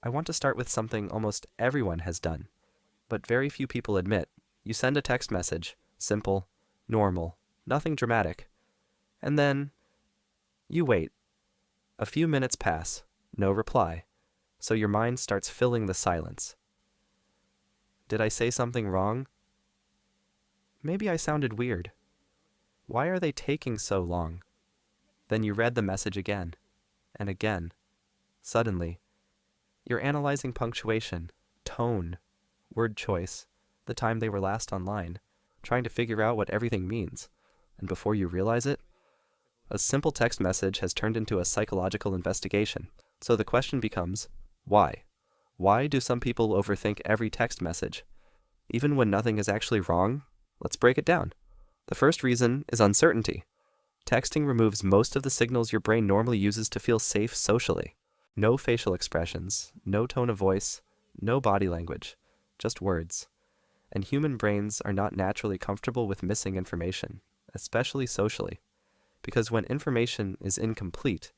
I want to start with something almost everyone has done, but very few people admit. You send a text message, simple, normal, nothing dramatic, and then you wait. A few minutes pass, no reply, so your mind starts filling the silence. Did I say something wrong? Maybe I sounded weird. Why are they taking so long? Then you read the message again, and again. Suddenly, you're analyzing punctuation, tone, word choice, the time they were last online, trying to figure out what everything means. And before you realize it, a simple text message has turned into a psychological investigation. So the question becomes, why? Why do some people overthink every text message? Even when nothing is actually wrong? Let's break it down. The first reason is uncertainty. Texting removes most of the signals your brain normally uses to feel safe socially. No facial expressions, no tone of voice, no body language, just words. And human brains are not naturally comfortable with missing information, especially socially, because when information is incomplete,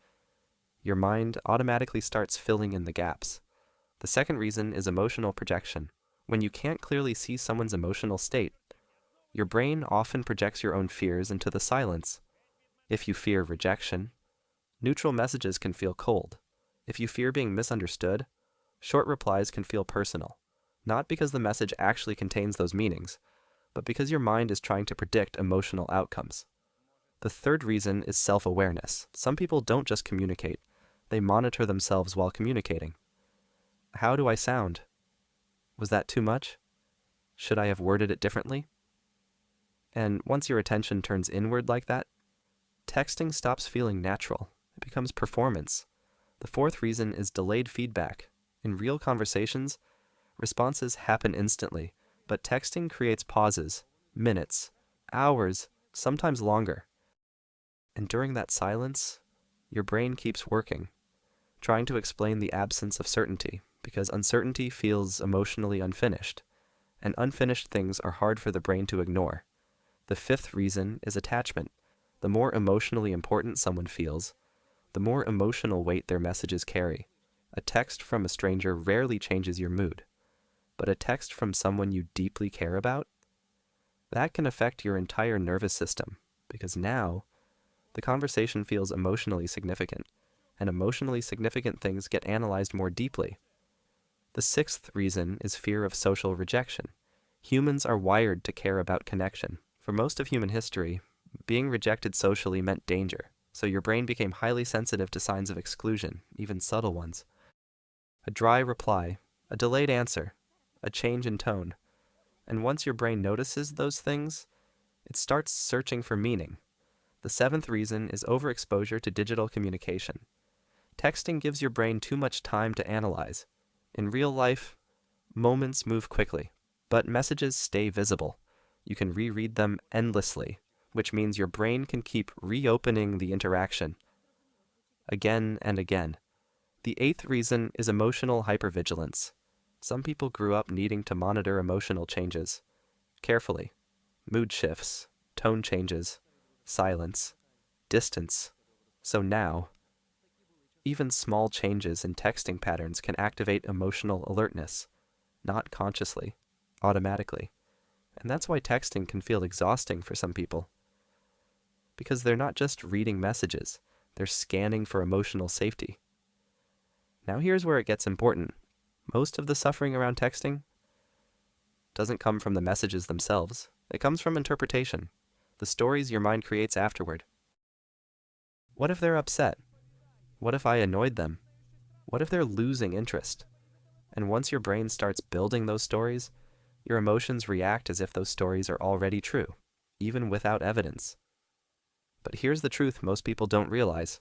your mind automatically starts filling in the gaps. The second reason is emotional projection. When you can't clearly see someone's emotional state, your brain often projects your own fears into the silence. If you fear rejection, neutral messages can feel cold. If you fear being misunderstood, short replies can feel personal, not because the message actually contains those meanings, but because your mind is trying to predict emotional outcomes. The third reason is self-awareness. Some people don't just communicate, they monitor themselves while communicating. How do I sound? Was that too much? Should I have worded it differently? And once your attention turns inward like that, texting stops feeling natural. It becomes performance. The fourth reason is delayed feedback. In real conversations, responses happen instantly, but texting creates pauses, minutes, hours, sometimes longer. And during that silence, your brain keeps working, trying to explain the absence of certainty, because uncertainty feels emotionally unfinished, and unfinished things are hard for the brain to ignore. The fifth reason is attachment. The more emotionally important someone feels, the more emotional weight their messages carry. A text from a stranger rarely changes your mood, but a text from someone you deeply care about, that can affect your entire nervous system, because now the conversation feels emotionally significant, and emotionally significant things get analyzed more deeply. The sixth reason is fear of social rejection. Humans are wired to care about connection. For most of human history, being rejected socially meant danger, so your brain became highly sensitive to signs of exclusion, even subtle ones. A dry reply, a delayed answer, a change in tone. And once your brain notices those things, it starts searching for meaning. The seventh reason is overexposure to digital communication. Texting gives your brain too much time to analyze. In real life, moments move quickly, but messages stay visible. You can reread them endlessly, which means your brain can keep reopening the interaction again and again. The eighth reason is emotional hypervigilance. Some people grew up needing to monitor emotional changes carefully. Mood shifts, tone changes, silence, distance. So now, even small changes in texting patterns can activate emotional alertness, not consciously, automatically. And that's why texting can feel exhausting for some people. Because they're not just reading messages, they're scanning for emotional safety. Now here's where it gets important. Most of the suffering around texting doesn't come from the messages themselves. It comes from interpretation, the stories your mind creates afterward. What if they're upset? What if I annoyed them? What if they're losing interest? And once your brain starts building those stories, your emotions react as if those stories are already true, even without evidence. But here's the truth most people don't realize.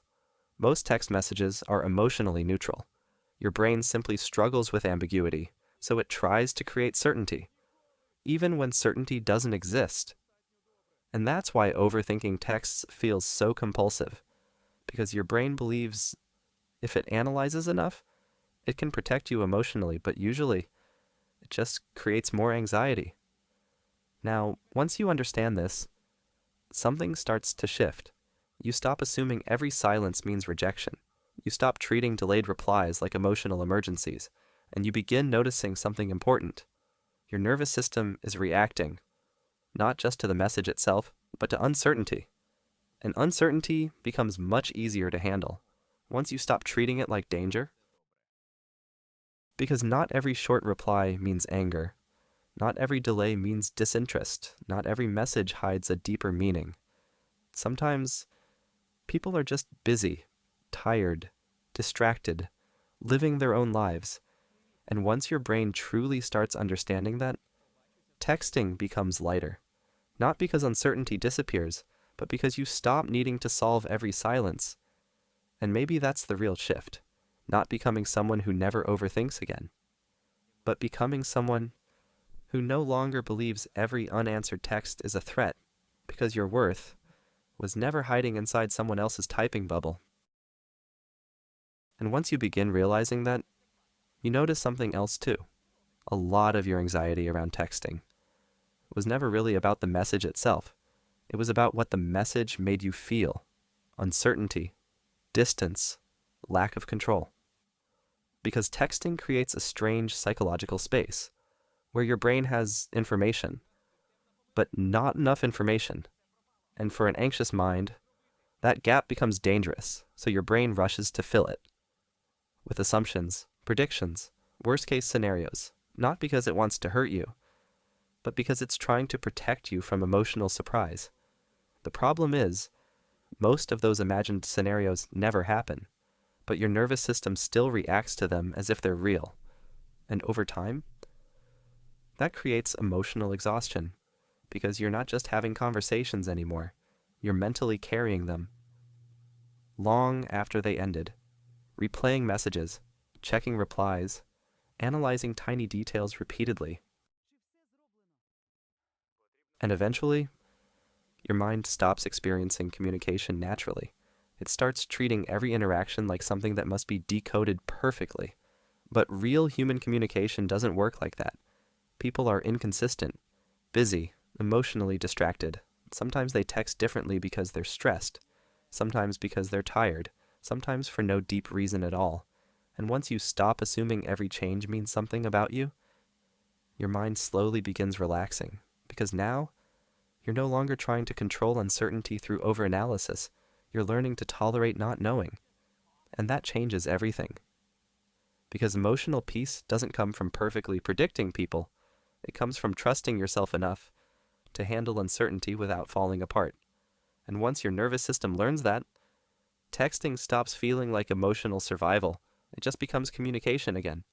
Most text messages are emotionally neutral. Your brain simply struggles with ambiguity, so it tries to create certainty, even when certainty doesn't exist. And that's why overthinking texts feels so compulsive, because your brain believes if it analyzes enough, it can protect you emotionally, but usually it just creates more anxiety. Now, once you understand this, something starts to shift. You stop assuming every silence means rejection. You stop treating delayed replies like emotional emergencies, and you begin noticing something important. Your nervous system is reacting, not just to the message itself, but to uncertainty. And uncertainty becomes much easier to handle once you stop treating it like danger. Because not every short reply means anger. Not every delay means disinterest. Not every message hides a deeper meaning. Sometimes people are just busy, tired, distracted, living their own lives. And once your brain truly starts understanding that, texting becomes lighter. Not because uncertainty disappears, but because you stop needing to solve every silence. And maybe that's the real shift. Not becoming someone who never overthinks again, but becoming someone who no longer believes every unanswered text is a threat, because your worth was never hiding inside someone else's typing bubble. And once you begin realizing that, you notice something else too. A lot of your anxiety around texting was never really about the message itself. It was about what the message made you feel: uncertainty, distance, lack of control. Because texting creates a strange psychological space where your brain has information, but not enough information. And for an anxious mind, that gap becomes dangerous, so your brain rushes to fill it with assumptions, predictions, worst-case scenarios, not because it wants to hurt you, but because it's trying to protect you from emotional surprise. The problem is, most of those imagined scenarios never happen, but your nervous system still reacts to them as if they're real. And over time, that creates emotional exhaustion, because you're not just having conversations anymore, you're mentally carrying them. Long after they ended, replaying messages, checking replies, analyzing tiny details repeatedly. And eventually, your mind stops experiencing communication naturally. It starts treating every interaction like something that must be decoded perfectly. But real human communication doesn't work like that. People are inconsistent, busy, emotionally distracted. Sometimes they text differently because they're stressed, sometimes because they're tired, sometimes for no deep reason at all. And once you stop assuming every change means something about you, your mind slowly begins relaxing, because now you're no longer trying to control uncertainty through overanalysis. You're learning to tolerate not knowing. And that changes everything. Because emotional peace doesn't come from perfectly predicting people. It comes from trusting yourself enough to handle uncertainty without falling apart. And once your nervous system learns that, texting stops feeling like emotional survival. It just becomes communication again.